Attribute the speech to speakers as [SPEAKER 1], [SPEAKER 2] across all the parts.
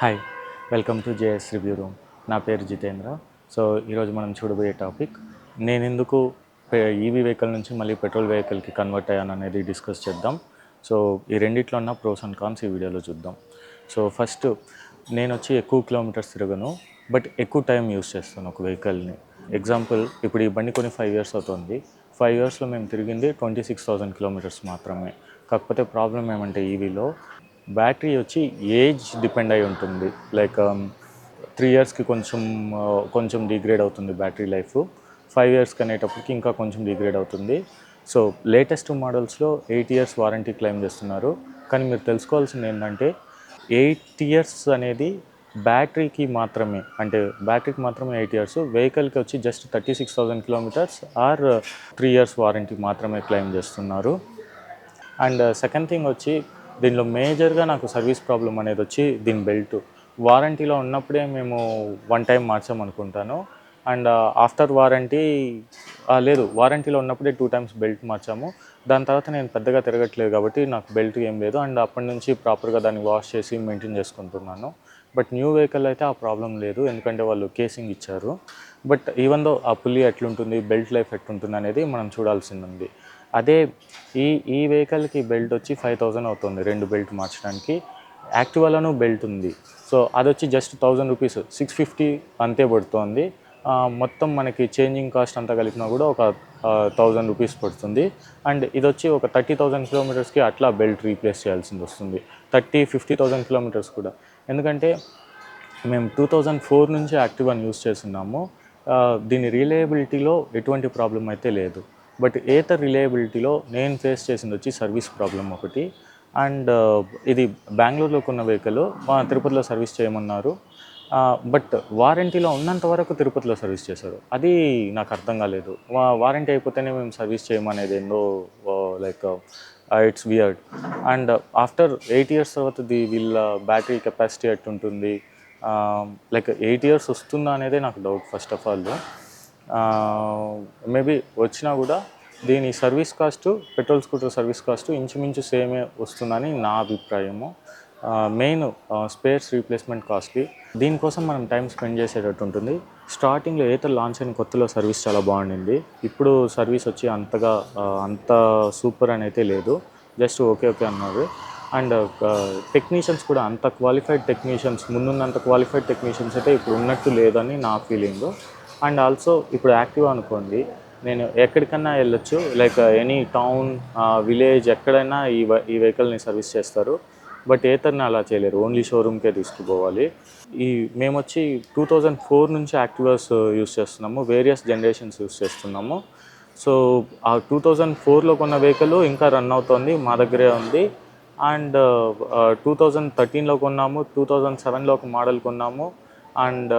[SPEAKER 1] Hi, welcome to JS review room. నా పేరు Jitendra. So ఈరోజు మనం చూడబోయే టాపిక్, నేను ఎందుకు ఈవీ వెహికల్ నుంచి మళ్ళీ పెట్రోల్ వెహికల్కి కన్వర్ట్ అయ్యాను అనేది డిస్కస్ చేద్దాం. సో ఈ రెండిట్లో ఉన్న ప్రోస్ అండ్ కాన్స్ ఈ వీడియోలో చూద్దాం. సో ఫస్ట్, నేను వచ్చి ఎక్కువ కిలోమీటర్స్ తిరగను, బట్ ఎక్కువ టైం యూస్ చేస్తాను ఒక వెహికల్ని. ఎగ్జాంపుల్, ఇప్పుడు ఈ బండి కొని 5 years అవుతుంది. 5 yearsలో మేము తిరిగింది 26,000 kilometers మాత్రమే. కాకపోతే ప్రాబ్లం ఏమంటే ఈవీలో బ్యాటరీ వచ్చి ఏజ్ డిపెండ్ అయి ఉంటుంది. లైక్ 3 yearsకి కొంచెం డిగ్రేడ్ అవుతుంది బ్యాటరీ లైఫ్. 5 yearsకి అనేటప్పటికి ఇంకా కొంచెం డిగ్రేడ్ అవుతుంది. సో లేటెస్ట్ మోడల్స్లో 8 years వారంటీ క్లెయిమ్ చేస్తున్నారు. కానీ మీరు తెలుసుకోవాల్సింది ఏంటంటే 8 years అనేది బ్యాటరీకి మాత్రమే, అంటే బ్యాటరీకి మాత్రమే 8 years, వెహికల్కి వచ్చి just 36,000 kilometers or 3 years warranty మాత్రమే క్లెయిమ్ చేస్తున్నారు. అండ్ సెకండ్ థింగ్ వచ్చి, దీనిలో మేజర్గా నాకు సర్వీస్ ప్రాబ్లం అనేది వచ్చి దీని బెల్ట్. వారంటీలో ఉన్నప్పుడే మేము 1 time మార్చామనుకుంటాను. అండ్ ఆఫ్టర్ వారంటీ లేదు, వారంటీలో ఉన్నప్పుడే 2 times బెల్ట్ మార్చాము. దాని తర్వాత నేను పెద్దగా తిరగట్లేదు కాబట్టి నాకు బెల్ట్ ఏం లేదు. అండ్ అప్పటి నుంచి ప్రాపర్గా దాన్ని వాష్ చేసి మెయింటైన్ చేసుకుంటున్నాను. బట్ న్యూ వెహికల్ అయితే ఆ ప్రాబ్లం లేదు, ఎందుకంటే వాళ్ళు కేసింగ్ ఇచ్చారు. బట్ ఈవెన్ దో ఆ పుల్లి ఎట్లుంటుంది, బెల్ట్ లైఫ్ ఎట్లుంటుంది అనేది మనం చూడాల్సింది ఉంది. అదే ఈ ఈ వెహికల్కి బెల్ట్ వచ్చి 5,000 అవుతుంది 2 బెల్ట్ మార్చడానికి. యాక్టివాలోనూ బెల్ట్ ఉంది. సో అది వచ్చి జస్ట్ 1,000 రూపీస్, 650 అంతే పడుతుంది. మొత్తం మనకి చేంజింగ్ కాస్ట్ అంతా కలిపినా కూడా ఒక 1,000 రూపీస్ పడుతుంది. అండ్ ఇది వచ్చి ఒక 30,000 kilometersకి అట్లా బెల్ట్ రీప్లేస్ చేయాల్సింది వస్తుంది. 50,000 kilometers కూడా. ఎందుకంటే మేము 2004 నుంచి యాక్టివాని యూస్ చేస్తున్నాము. దీని రిలయబిలిటీలో ఎటువంటి ప్రాబ్లం అయితే లేదు. బట్ ఏతర్ రిలయబిలిటీలో నేను ఫేస్ చేసింది వచ్చి సర్వీస్ ప్రాబ్లం ఒకటి. అండ్ ఇది బెంగళూరులో కొన్న వెహికల్ తిరుపతిలో సర్వీస్ చేయమన్నారు. బట్ వారంటీలో ఉన్నంత వరకు తిరుపతిలో సర్వీస్ చేశారు. అది నాకు అర్థం కాలేదు. వారంటీ అయిపోతేనే మేము సర్వీస్ చేయమనేది ఏందో, like it's weird. And after 8 years తర్వాత వీళ్ళ బ్యాటరీ కెపాసిటీ ఎట్టుంటుంది, లైక్ 8 years వస్తుందా అనేదే నాకు doubt first of all. Maybe వచ్చినా కూడా దీని service cost, petrol scooter service cost ఇంచుమించు సేమే వస్తుందని నా అభిప్రాయము. Main spares replacement costly. దీనికోసం మనం టైం స్పెండ్ చేసేటట్టు ఉంటుంది. స్టార్టింగ్లో ఏతర్ లాంచ్ అయిన కొత్తలో సర్వీస్ చాలా బాగుండింది. ఇప్పుడు సర్వీస్ వచ్చి అంత సూపర్ అని అయితే లేదు, జస్ట్ ఓకే అన్నారు. అండ్ టెక్నీషియన్స్ కూడా అంత క్వాలిఫైడ్ టెక్నీషియన్స్, ముందున్నంత క్వాలిఫైడ్ టెక్నీషియన్స్ అయితే ఇప్పుడు ఉన్నట్టు లేదని నా ఫీలింగ్. అండ్ ఆల్సో ఇప్పుడు యాక్టివ్ అనుకోండి, నేను ఎక్కడికన్నా వెళ్ళొచ్చు, లైక్ ఎనీ టౌన్, విలేజ్, ఎక్కడైనా ఈ వెహికల్ని సర్వీస్ చేస్తారు. బట్ ఏతర్ని అలా చేయలేరు, ఓన్లీ షోరూమ్కే తీసుకుపోవాలి. మేము వచ్చి 2004 నుంచి యాక్టివాస్ యూస్ చేస్తున్నాము, వేరియస్ జనరేషన్స్ యూస్ చేస్తున్నాము. సో ఆ 2004లో కొన్న వెహికల్ ఇంకా రన్ అవుతుంది, మా దగ్గరే ఉంది. అండ్ 2013లో కొన్నాము, 2007లో ఒక మోడల్ కొన్నాము. అండ్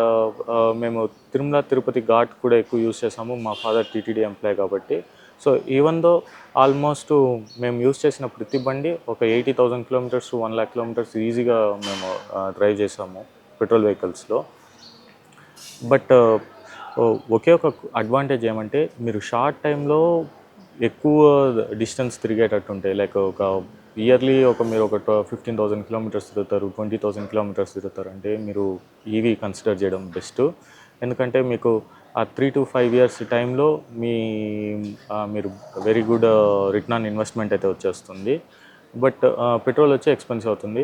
[SPEAKER 1] మేము తిరుమల తిరుపతి ఘాట్ కూడా ఎక్కువ యూస్ చేసాము, మా ఫాదర్ టీటీడీ ఎంప్లాయ్ కాబట్టి. సో ఈవెన్ దో ఆల్మోస్ట్ మేము యూస్ చేసిన ప్రతి బండి ఒక 80,000 kilometers to 1 lakh kilometers ఈజీగా మేము డ్రైవ్ చేసాము పెట్రోల్ వెహికల్స్లో. బట్ ఒకే ఒక అడ్వాంటేజ్ ఏమంటే, మీరు షార్ట్ టైంలో ఎక్కువ డిస్టెన్స్ తిరిగేటట్టు ఉంటాయి. లైక్ ఒక ఇయర్లీ మీరు ఒక 15,000 kilometers తిరుగుతారు, 20,000 kilometers తిరుగుతారు అంటే మీరు ఈవీ కన్సిడర్ చేయడం బెస్ట్. ఎందుకంటే మీకు ఆ 3 to 5 years టైంలో మీరు very good return on investment అయితే వచ్చేస్తుంది. బట్ పెట్రోల్ వచ్చి ఎక్స్పెన్సివ్ అవుతుంది.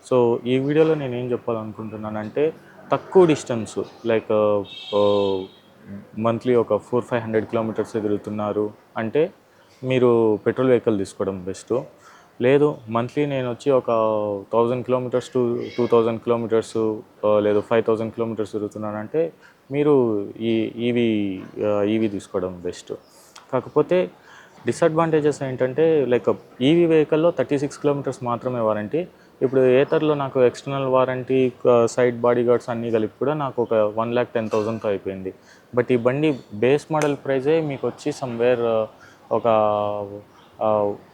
[SPEAKER 1] సో ఈ వీడియోలో నేను ఏం చెప్పాలనుకుంటున్నానంటే, తక్కువ డిస్టెన్స్, లైక్ మంత్లీ ఒక 400-500 kilometers తిరుగుతున్నారు అంటే మీరు పెట్రోల్ వెహికల్ తీసుకోవడం బెస్ట్. లేదు, మంత్లీ నేను వచ్చి ఒక 1,000 kilometers to 2,000 kilometers, లేదు 5,000 kilometers తిరుగుతున్నానంటే మీరు ఈవీ తీసుకోవడం బెస్ట్. కాకపోతే డిసడ్వాంటేజెస్ ఏంటంటే, లైక్ ఈవీ వెహికల్లో 36 kilometers మాత్రమే వారంటీ. ఇప్పుడు ఏతర్లో నాకు external warranty, side body guards అన్నీ కలిపి కూడా నాకు ఒక 1,10,000తో అయిపోయింది. బట్ ఈ బండి బేస్ మోడల్ ప్రైజే మీకు వచ్చి సమ్వేర్ ఒక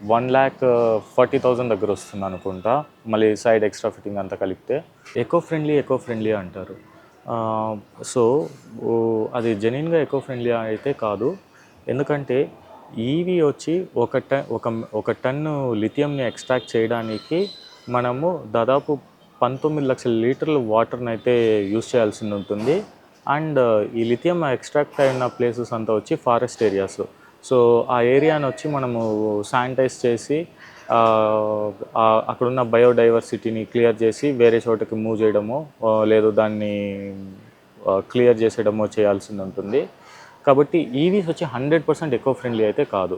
[SPEAKER 1] 1,40,000 దగ్గర వస్తుంది అనుకుంటా, మళ్ళీ సైడ్ ఎక్స్ట్రా ఫిట్టింగ్ అంతా కలిపితే. ఎకో ఫ్రెండ్లీ అంటారు. సో అది జెన్యున్గా ఎకో ఫ్రెండ్లీ అయితే కాదు. ఎందుకంటే ఈవీ వచ్చి ఒక టన్ను లిథియంని ఎక్స్ట్రాక్ట్ చేయడానికి మనము దాదాపు 19 లక్షల లీటర్ల వాటర్ని అయితే యూస్ చేయాల్సి ఉంటుంది. అండ్ ఈ లిథియం ఎక్స్ట్రాక్ట్ అయిన ప్లేసెస్ అంతా వచ్చి ఫారెస్ట్ ఏరియాస్. సో ఆ ఏరియాని వచ్చి మనము శానిటైజ్ చేసి అక్కడున్న బయోడైవర్సిటీని క్లియర్ చేసి వేరే చోటకి మూవ్ చేయడమో లేదు దాన్ని క్లియర్ చేసేయడమో చేయాల్సి ఉంటుంది. కాబట్టి ఈవీస్ వచ్చి 100% ఎకో ఫ్రెండ్లీ అయితే కాదు.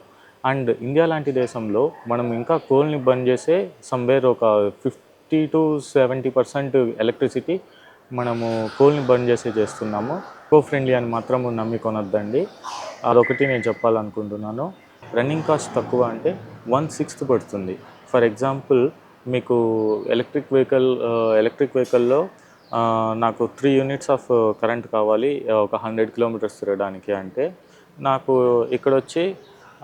[SPEAKER 1] అండ్ ఇండియా లాంటి దేశంలో మనం ఇంకా కోల్ని బంద్ చేసే సమ్వేర్ ఒక 50-70% ఎలక్ట్రిసిటీ మనము కోల్ని బంద్ చేస్తున్నాము. ఎకో ఫ్రెండ్లీ అని మాత్రం నమ్మి కొనొద్దండి. అదొకటి నేను చెప్పాలనుకుంటున్నాను. రన్నింగ్ కాస్ట్ తక్కువ అంటే 1/6 పడుతుంది. ఫర్ ఎగ్జాంపుల్ మీకు ఎలక్ట్రిక్ వెహికల్లో నాకు 3 యూనిట్స్ ఆఫ్ కరెంట్ కావాలి ఒక 100 కిలోమీటర్స్ తిరగడానికి అంటే నాకు ఇక్కడ వచ్చి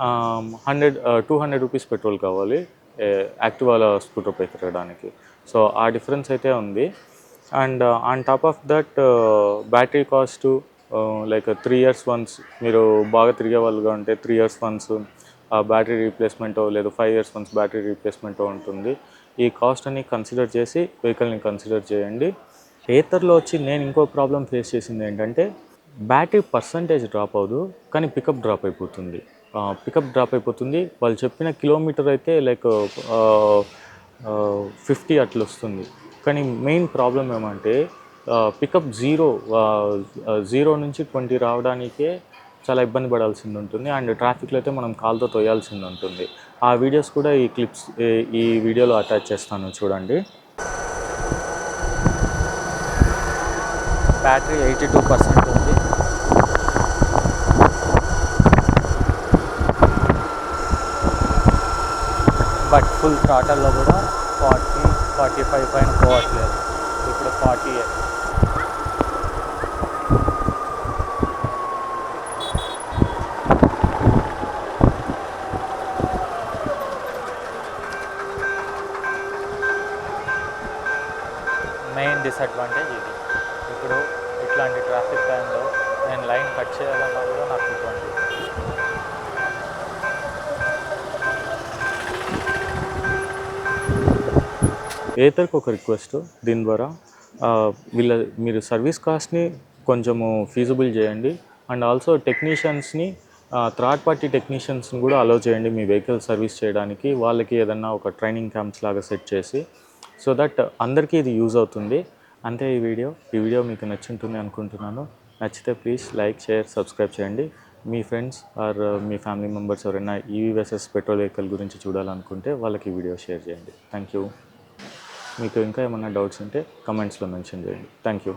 [SPEAKER 1] 200 రూపీస్ పెట్రోల్ కావాలి యాక్టివాలో స్కూటర్పై తిరగడానికి. సో ఆ డిఫరెన్స్ అయితే ఉంది. And on top of that battery cost like 3 years once మీరు బాగా తిరిగే వాళ్ళుగా ఉంటే 3 ఇయర్స్ వన్స్ బ్యాటరీ రీప్లేస్మెంటో లేదు 5 ఇయర్స్ వన్స్ బ్యాటరీ రీప్లేస్మెంటో ఉంటుంది. ఈ కాస్ట్ అని కన్సిడర్ చేసి వెహికల్ని కన్సిడర్ చేయండి. ఏతర్లో వచ్చి నేను ఇంకో ప్రాబ్లం ఫేస్ చేసింది ఏంటంటే బ్యాటరీ పర్సంటేజ్ డ్రాప్ అవ్వదు, కానీ పికప్ డ్రాప్ అయిపోతుంది. వాళ్ళు చెప్పిన కిలోమీటర్ అయితే లైక్ 50 అట్లా వస్తుంది. కానీ మెయిన్ ప్రాబ్లం ఏమంటే పికప్ జీరో నుంచి 20 రావడానికే చాలా ఇబ్బంది పడాల్సింది ఉంటుంది. అండ్ ట్రాఫిక్లో అయితే మనం కాల్తో తోయాల్సింది ఉంటుంది. ఆ వీడియోస్ కూడా ఈ వీడియోలో అటాచ్ చేస్తాను చూడండి. బ్యాటరీ 82% ఉంది. బట్ ఫుల్ థ్రాటల్లో కూడా 40-45 పైన పోవట్లేదు. ఇప్పుడు 40. మెయిన్ డిసడ్వాంటేజ్ ఇది. ఇప్పుడు ఇట్లాంటి ట్రాఫిక్ టైంలో నేను లైన్ కట్ చేయాలన్నా కూడా నాకు ఇబ్బంది. ఏతర్కి ఒక రిక్వెస్ట్, దీని ద్వారా మీరు సర్వీస్ కాస్ట్ని కొంచెము ఫీజిబుల్ చేయండి. అండ్ ఆల్సో టెక్నీషియన్స్ని థర్డ్ పార్టీ టెక్నీషియన్స్ని కూడా అలౌ చేయండి మీ వెహికల్ సర్వీస్ చేయడానికి. వాళ్ళకి ఏదన్నా ఒక ట్రైనింగ్ క్యాంప్స్ లాగా సెట్ చేసి, సో దట్ అందరికీ ఇది యూజ్ అవుతుంది. అంతే ఈ వీడియో మీకు నచ్చుంటుంది అనుకుంటున్నాను. నచ్చితే ప్లీజ్ లైక్, షేర్, సబ్స్క్రైబ్ చేయండి. మీ ఫ్రెండ్స్ ఆర్ మీ ఫ్యామిలీ మెంబర్స్ ఎవరైనా ఈవీ వర్సెస్ పెట్రోల్ వెహికల్ గురించి చూడాలనుకుంటే వాళ్ళకి ఈ వీడియో షేర్ చేయండి. Thank you. మీకు ఇంకా ఏమైనా డౌట్స్ ఉంటే కమెంట్స్లో మెన్షన్ చేయండి. Thank you.